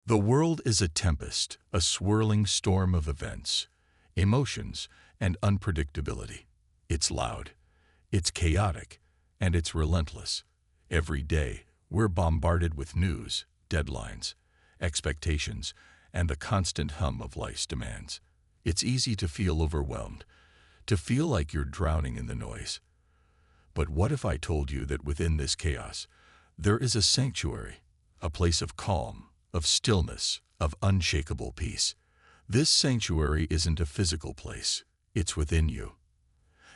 The world is a tempest, a swirling storm of events, emotions, and unpredictability. It's loud, it's chaotic, and it's relentless. Every day, we're bombarded with news, deadlines, expectations, and the constant hum of life's demands. It's easy to feel overwhelmed, to feel like you're drowning in the noise. But what if I told you that within this chaos, there is a sanctuary, a place of calm, of stillness, of unshakable peace? This sanctuary isn't a physical place, it's within you.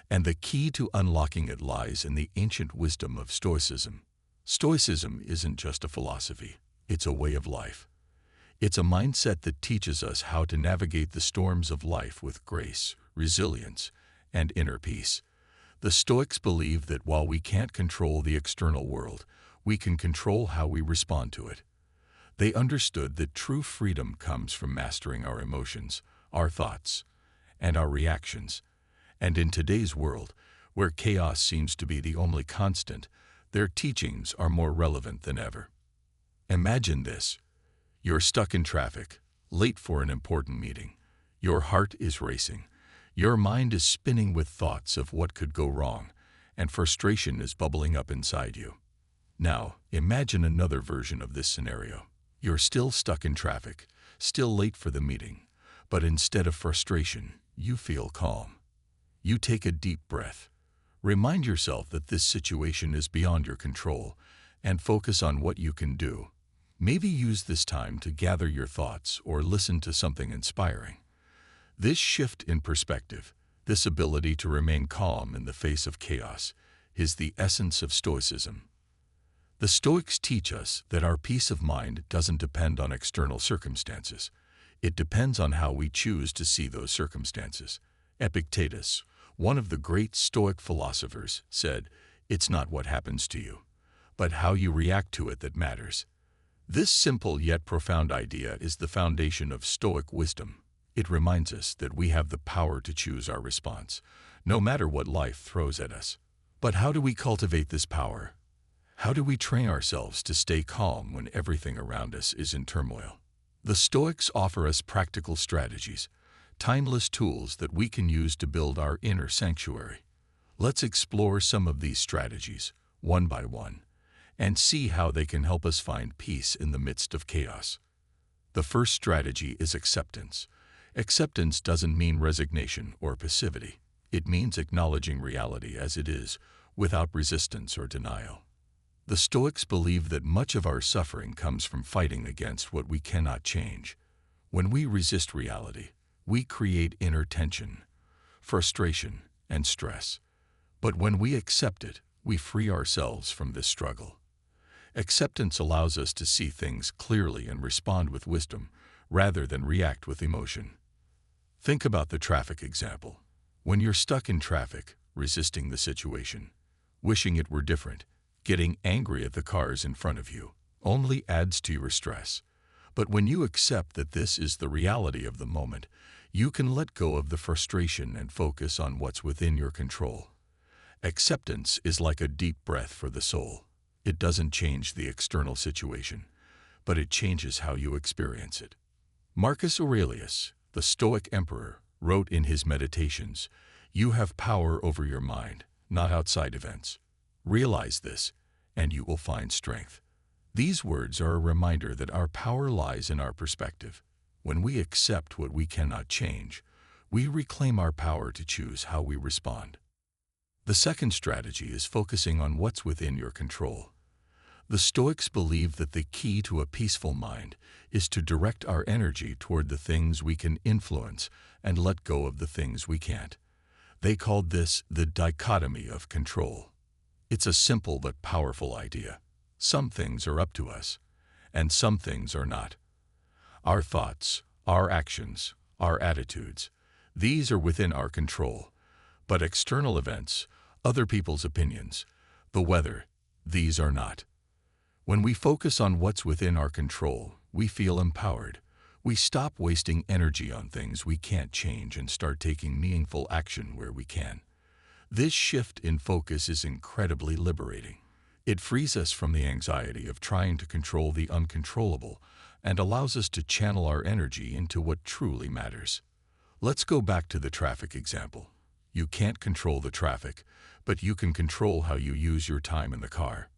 And the key to unlocking it lies in the ancient wisdom of Stoicism. Stoicism isn't just a philosophy, it's a way of life. It's a mindset that teaches us how to navigate the storms of life with grace, resilience, and inner peace. The Stoics believe that while we can't control the external world, we can control how we respond to it. They understood that true freedom comes from mastering our emotions, our thoughts, and our reactions. And in today's world, where chaos seems to be the only constant, their teachings are more relevant than ever. Imagine this. You're stuck in traffic, late for an important meeting. Your heart is racing. Your mind is spinning with thoughts of what could go wrong, and frustration is bubbling up inside you. Now, imagine another version of this scenario. You're still stuck in traffic, still late for the meeting, but instead of frustration, you feel calm. You take a deep breath. Remind yourself that this situation is beyond your control, and focus on what you can do. Maybe use this time to gather your thoughts or listen to something inspiring. This shift in perspective, this ability to remain calm in the face of chaos, is the essence of Stoicism. The Stoics teach us that our peace of mind doesn't depend on external circumstances. It depends on how we choose to see those circumstances. Epictetus, one of the great Stoic philosophers, said, "It's not what happens to you, but how you react to it that matters." This simple yet profound idea is the foundation of Stoic wisdom. It reminds us that we have the power to choose our response, no matter what life throws at us. But how do we cultivate this power? How do we train ourselves to stay calm when everything around us is in turmoil? The Stoics offer us practical strategies, timeless tools that we can use to build our inner sanctuary. Let's explore some of these strategies, one by one, and see how they can help us find peace in the midst of chaos. The first strategy is acceptance. Acceptance doesn't mean resignation or passivity. It means acknowledging reality as it is, without resistance or denial. The Stoics believe that much of our suffering comes from fighting against what we cannot change. When we resist reality, we create inner tension, frustration, and stress. But when we accept it, we free ourselves from this struggle. Acceptance allows us to see things clearly and respond with wisdom, rather than react with emotion. Think about the traffic example. When you're stuck in traffic, resisting the situation, wishing it were different, getting angry at the cars in front of you, only adds to your stress. But when you accept that this is the reality of the moment, you can let go of the frustration and focus on what's within your control. Acceptance is like a deep breath for the soul. It doesn't change the external situation, but it changes how you experience it. Marcus Aurelius, the Stoic emperor, wrote in his Meditations, "You have power over your mind, not outside events. Realize this, and you will find strength." These words are a reminder that our power lies in our perspective. When we accept what we cannot change, we reclaim our power to choose how we respond. The second strategy is focusing on what's within your control. The Stoics believe that the key to a peaceful mind is to direct our energy toward the things we can influence and let go of the things we can't. They called this the dichotomy of control. It's a simple but powerful idea. Some things are up to us, and some things are not. Our thoughts, our actions, our attitudes, these are within our control. But external events, other people's opinions, the weather, these are not. When we focus on what's within our control, we feel empowered. We stop wasting energy on things we can't change and start taking meaningful action where we can. This shift in focus is incredibly liberating. It frees us from the anxiety of trying to control the uncontrollable and allows us to channel our energy into what truly matters. Let's go back to the traffic example. You can't control the traffic, but you can control how you use your time in the car.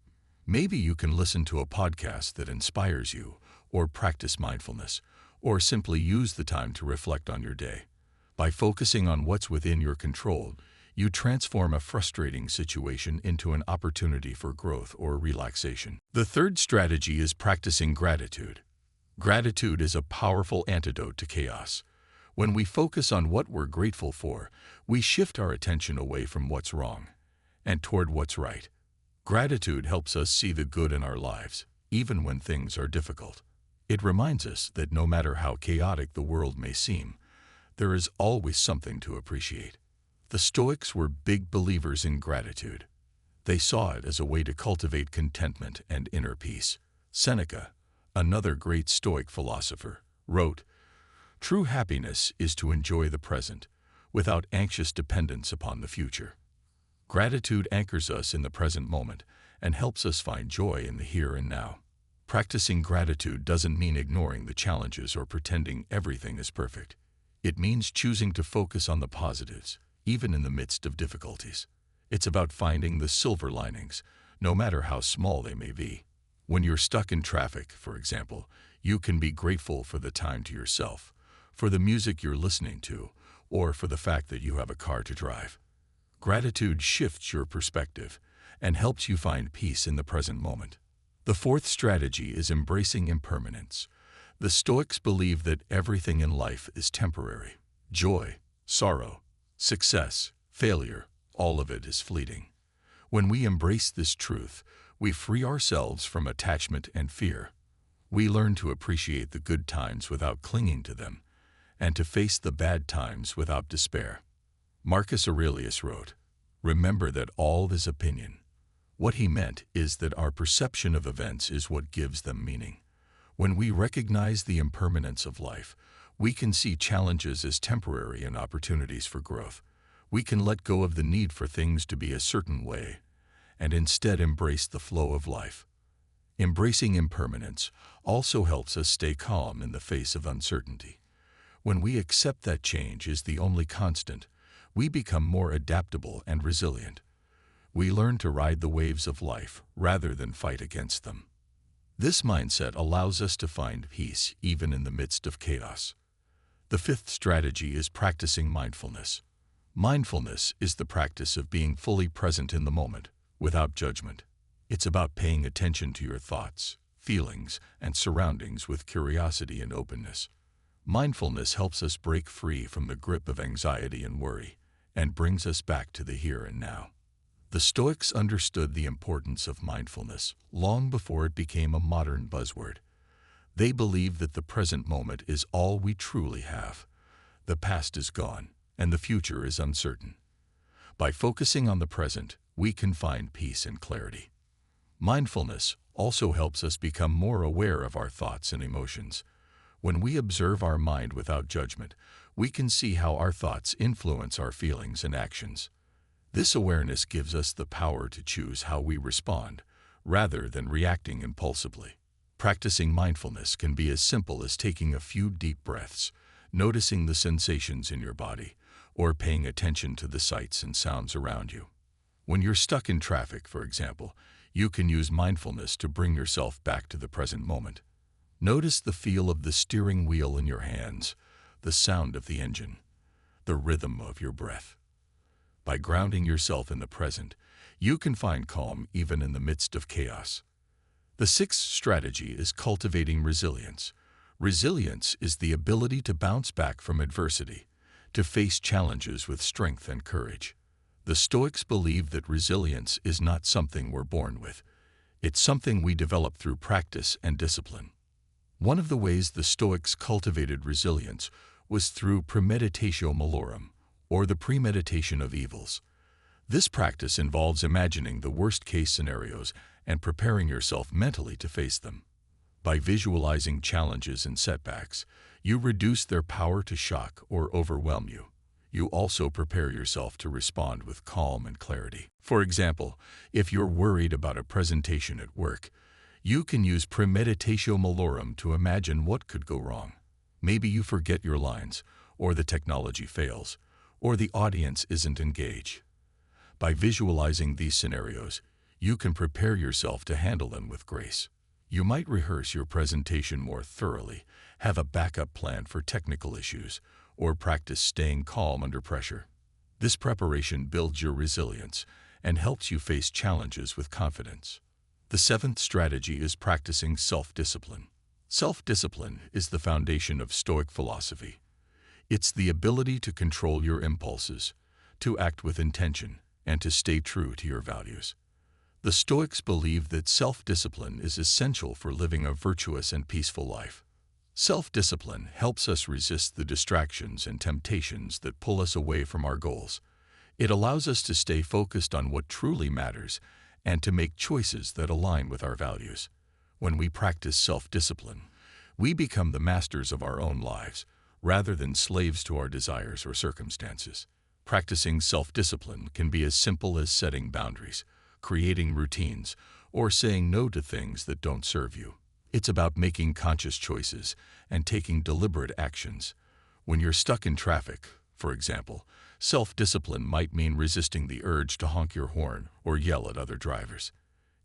Maybe you can listen to a podcast that inspires you, or practice mindfulness, or simply use the time to reflect on your day. By focusing on what's within your control, you transform a frustrating situation into an opportunity for growth or relaxation. The third strategy is practicing gratitude. Gratitude is a powerful antidote to chaos. When we focus on what we're grateful for, we shift our attention away from what's wrong and toward what's right. Gratitude helps us see the good in our lives, even when things are difficult. It reminds us that no matter how chaotic the world may seem, there is always something to appreciate. The Stoics were big believers in gratitude. They saw it as a way to cultivate contentment and inner peace. Seneca, another great Stoic philosopher, wrote, "True happiness is to enjoy the present, without anxious dependence upon the future." Gratitude anchors us in the present moment and helps us find joy in the here and now. Practicing gratitude doesn't mean ignoring the challenges or pretending everything is perfect. It means choosing to focus on the positives, even in the midst of difficulties. It's about finding the silver linings, no matter how small they may be. When you're stuck in traffic, for example, you can be grateful for the time to yourself, for the music you're listening to, or for the fact that you have a car to drive. Gratitude shifts your perspective and helps you find peace in the present moment. The fourth strategy is embracing impermanence. The Stoics believe that everything in life is temporary. Joy, sorrow, success, failure, all of it is fleeting. When we embrace this truth, we free ourselves from attachment and fear. We learn to appreciate the good times without clinging to them, and to face the bad times without despair. Marcus Aurelius wrote, "Remember that all is opinion." What he meant is that our perception of events is what gives them meaning. When we recognize the impermanence of life, we can see challenges as temporary and opportunities for growth. We can let go of the need for things to be a certain way, and instead embrace the flow of life. Embracing impermanence also helps us stay calm in the face of uncertainty. When we accept that change is the only constant, we become more adaptable and resilient. We learn to ride the waves of life rather than fight against them. This mindset allows us to find peace even in the midst of chaos. The fifth strategy is practicing mindfulness. Mindfulness is the practice of being fully present in the moment, without judgment. It's about paying attention to your thoughts, feelings, and surroundings with curiosity and openness. Mindfulness helps us break free from the grip of anxiety and worry, and brings us back to the here and now. The Stoics understood the importance of mindfulness long before it became a modern buzzword. They believed that the present moment is all we truly have. The past is gone, and the future is uncertain. By focusing on the present, we can find peace and clarity. Mindfulness also helps us become more aware of our thoughts and emotions. When we observe our mind without judgment, we can see how our thoughts influence our feelings and actions. This awareness gives us the power to choose how we respond, rather than reacting impulsively. Practicing mindfulness can be as simple as taking a few deep breaths, noticing the sensations in your body, or paying attention to the sights and sounds around you. When you're stuck in traffic, for example, you can use mindfulness to bring yourself back to the present moment. Notice the feel of the steering wheel in your hands, the sound of the engine, the rhythm of your breath. By grounding yourself in the present, you can find calm even in the midst of chaos. The sixth strategy is cultivating resilience. Resilience is the ability to bounce back from adversity, to face challenges with strength and courage. The Stoics believe that resilience is not something we're born with. It's something we develop through practice and discipline. One of the ways the Stoics cultivated resilience was through premeditatio malorum, or the premeditation of evils. This practice involves imagining the worst-case scenarios and preparing yourself mentally to face them. By visualizing challenges and setbacks, you reduce their power to shock or overwhelm you. You also prepare yourself to respond with calm and clarity. For example, if you're worried about a presentation at work, you can use premeditatio malorum to imagine what could go wrong. Maybe you forget your lines, or the technology fails, or the audience isn't engaged. By visualizing these scenarios, you can prepare yourself to handle them with grace. You might rehearse your presentation more thoroughly, have a backup plan for technical issues, or practice staying calm under pressure. This preparation builds your resilience and helps you face challenges with confidence. The seventh strategy is practicing self-discipline. Self-discipline is the foundation of Stoic philosophy. It's the ability to control your impulses, to act with intention, and to stay true to your values. The Stoics believe that self-discipline is essential for living a virtuous and peaceful life. Self-discipline helps us resist the distractions and temptations that pull us away from our goals. It allows us to stay focused on what truly matters and to make choices that align with our values. When we practice self-discipline, we become the masters of our own lives, rather than slaves to our desires or circumstances. Practicing self-discipline can be as simple as setting boundaries, creating routines, or saying no to things that don't serve you. It's about making conscious choices and taking deliberate actions. When you're stuck in traffic, for example, self-discipline might mean resisting the urge to honk your horn or yell at other drivers.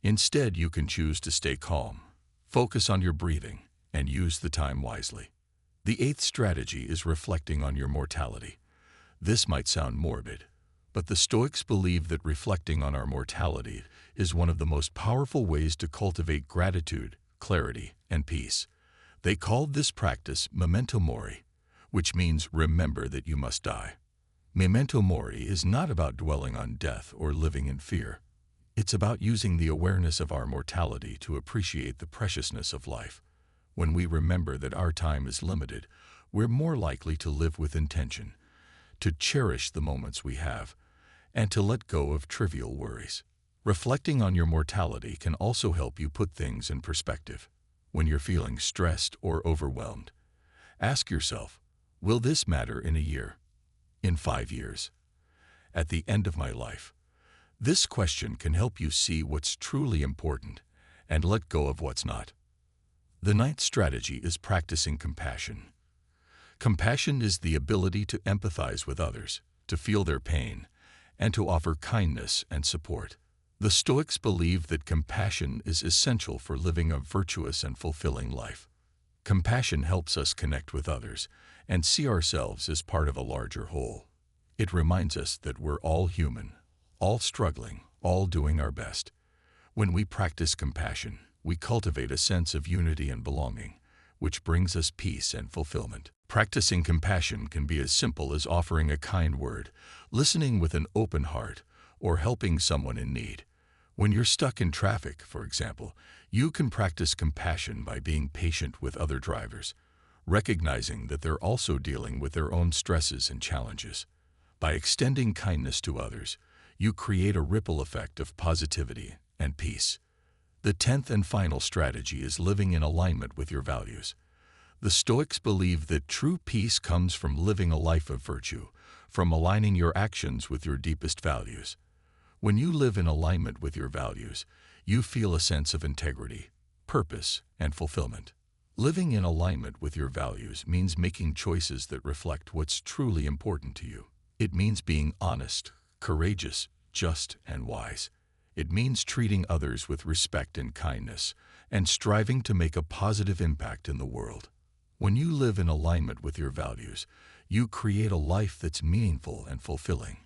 Instead, you can choose to stay calm, focus on your breathing, and use the time wisely. The eighth strategy is reflecting on your mortality. This might sound morbid, but the Stoics believe that reflecting on our mortality is one of the most powerful ways to cultivate gratitude, clarity, and peace. They called this practice memento mori, which means remember that you must die. Memento mori is not about dwelling on death or living in fear. It's about using the awareness of our mortality to appreciate the preciousness of life. When we remember that our time is limited, we're more likely to live with intention, to cherish the moments we have, and to let go of trivial worries. Reflecting on your mortality can also help you put things in perspective. When you're feeling stressed or overwhelmed, ask yourself, will this matter in a year? In 5 years? At the end of my life? This question can help you see what's truly important and let go of what's not. The ninth strategy is practicing compassion. Compassion is the ability to empathize with others, to feel their pain, and to offer kindness and support. The Stoics believe that compassion is essential for living a virtuous and fulfilling life. Compassion helps us connect with others and see ourselves as part of a larger whole. It reminds us that we're all human, all struggling, all doing our best. When we practice compassion, we cultivate a sense of unity and belonging, which brings us peace and fulfillment. Practicing compassion can be as simple as offering a kind word, listening with an open heart, or helping someone in need. When you're stuck in traffic, for example, you can practice compassion by being patient with other drivers, recognizing that they're also dealing with their own stresses and challenges. By extending kindness to others, you create a ripple effect of positivity and peace. The 10th and final strategy is living in alignment with your values. The Stoics believe that true peace comes from living a life of virtue, from aligning your actions with your deepest values. When you live in alignment with your values, you feel a sense of integrity, purpose, and fulfillment. Living in alignment with your values means making choices that reflect what's truly important to you. It means being honest, courageous, just, and wise. It means treating others with respect and kindness, and striving to make a positive impact in the world. When you live in alignment with your values, you create a life that's meaningful and fulfilling.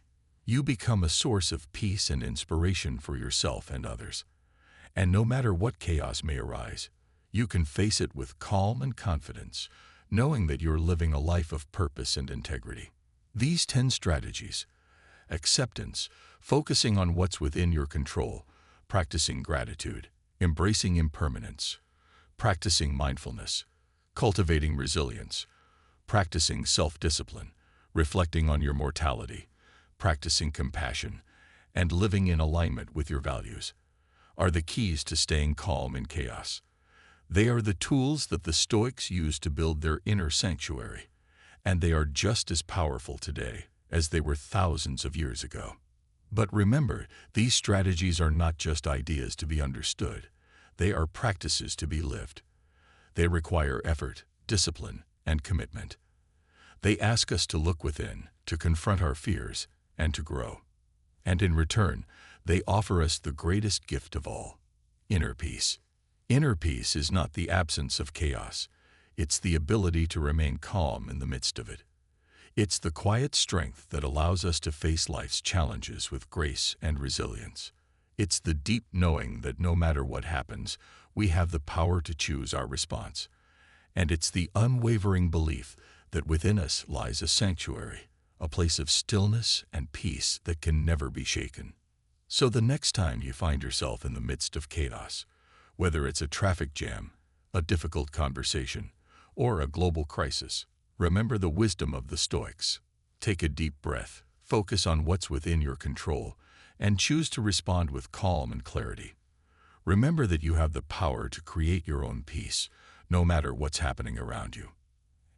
You become a source of peace and inspiration for yourself and others. And no matter what chaos may arise, you can face it with calm and confidence, knowing that you're living a life of purpose and integrity. These 10 strategies: acceptance, focusing on what's within your control, practicing gratitude, embracing impermanence, practicing mindfulness, cultivating resilience, practicing self-discipline, reflecting on your mortality, practicing compassion, and living in alignment with your values, are the keys to staying calm in chaos. They are the tools that the Stoics used to build their inner sanctuary, and they are just as powerful today as they were thousands of years ago. But remember, these strategies are not just ideas to be understood. They are practices to be lived. They require effort, discipline, and commitment. They ask us to look within, to confront our fears, and to grow. And in return, they offer us the greatest gift of all, inner peace. Inner peace is not the absence of chaos. It's the ability to remain calm in the midst of it. It's the quiet strength that allows us to face life's challenges with grace and resilience. It's the deep knowing that no matter what happens, we have the power to choose our response. And it's the unwavering belief that within us lies a sanctuary, a place of stillness and peace that can never be shaken. So the next time you find yourself in the midst of chaos, whether it's a traffic jam, a difficult conversation, or a global crisis, remember the wisdom of the Stoics. Take a deep breath, focus on what's within your control, and choose to respond with calm and clarity. Remember that you have the power to create your own peace, no matter what's happening around you.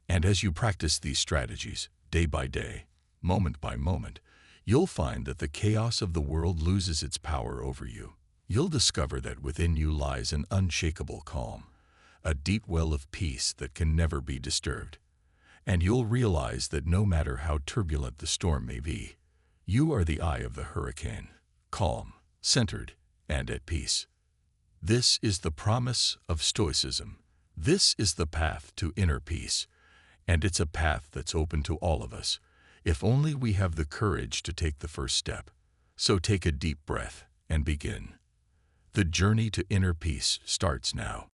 And as you practice these strategies, day by day, moment by moment, you'll find that the chaos of the world loses its power over you. You'll discover that within you lies an unshakable calm, a deep well of peace that can never be disturbed. And you'll realize that no matter how turbulent the storm may be, you are the eye of the hurricane, calm, centered, and at peace. This is the promise of Stoicism. This is the path to inner peace, and it's a path that's open to all of us, if only we have the courage to take the first step. So take a deep breath and begin. The journey to inner peace starts now.